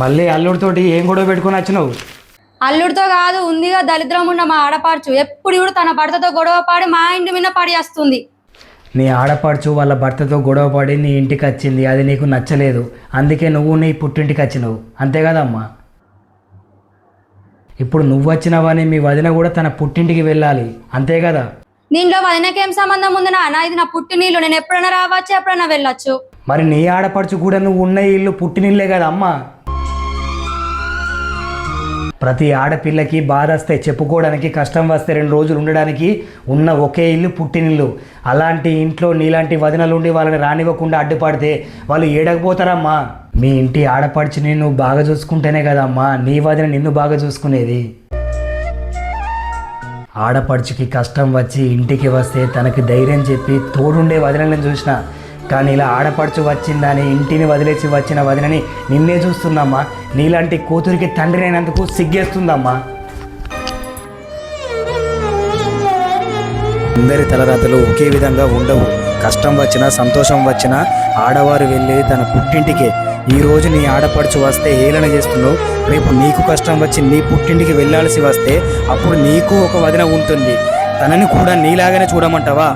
మళ్ళీ అల్లుడితోటి ఏం గొడవ పెట్టుకొని వచ్చినావు? అల్లుడితో కాదు, ఉందిగా దరిద్రం ఉన్న మా ఆడపడుచు. ఎప్పుడు కూడా తన భర్తతో గొడవ పడి మా ఇంటి మీద పడి వస్తుంది. నీ ఆడపడుచు వాళ్ళ భర్తతో గొడవ పడి నీ ఇంటికి వచ్చింది, అది నీకు నచ్చలేదు, అందుకే నువ్వు నీ పుట్టింటికి వచ్చినావు, అంతే కదమ్మా? ఇప్పుడు నువ్వు వచ్చినావని మీ వదిన కూడా తన పుట్టింటికి వెళ్ళాలి, అంతే కదా? దీంట్లో వదినకేం సంబంధం ఉంది నాన్న? ఇది నా పుట్టినీళ్ళు, నేను ఎప్పుడైనా రావచ్చు, ఎప్పుడైనా వెళ్ళొచ్చు. మరి నీ ఆడపడుచు కూడా నువ్వు ఉన్న ఇల్లు పుట్టినిల్లే కదా అమ్మా. ప్రతి ఆడపిల్లకి బాధ వస్తే చెప్పుకోవడానికి, కష్టం వస్తే 2 రోజులు ఉండడానికి ఉన్న ఒకే ఇల్లు పుట్టినిల్లు. అలాంటి ఇంట్లో నీలాంటి వదినలుండి వాళ్ళని రానివ్వకుండా అడ్డుపడితే వాళ్ళు ఏడకపోతారమ్మా. మీ ఇంటి ఆడపడుచుని నువ్వు బాగా చూసుకుంటేనే కదమ్మా నీ వదిన నిన్ను బాగా చూసుకునేది. ఆడపడుచుకి కష్టం వచ్చి ఇంటికి వస్తే తనకి ధైర్యం చెప్పి తోడుండే వదినలను చూసిన, కానీ ఇలా ఆడపడుచు వచ్చిందని ఇంటిని వదిలేసి వచ్చిన వదినని నిన్నే చూస్తున్నామ్మా. నీలాంటి కూతురికి తండ్రి అయినందుకు సిగ్గేస్తుందమ్మా. అందరి తలరాతలు ఒకే విధంగా ఉండవు. కష్టం వచ్చినా సంతోషం వచ్చినా ఆడవారు వెళ్ళేది తన పుట్టింటికే. ఈరోజు నీ ఆడపడుచు వస్తే హేళన చేస్తున్నావు, రేపు నీకు కష్టం వచ్చి నీ పుట్టింటికి వెళ్ళాల్సి వస్తే అప్పుడు నీకు ఒక వదిన ఉంటుంది, తనని కూడా నీలాగానే చూడమంటావా?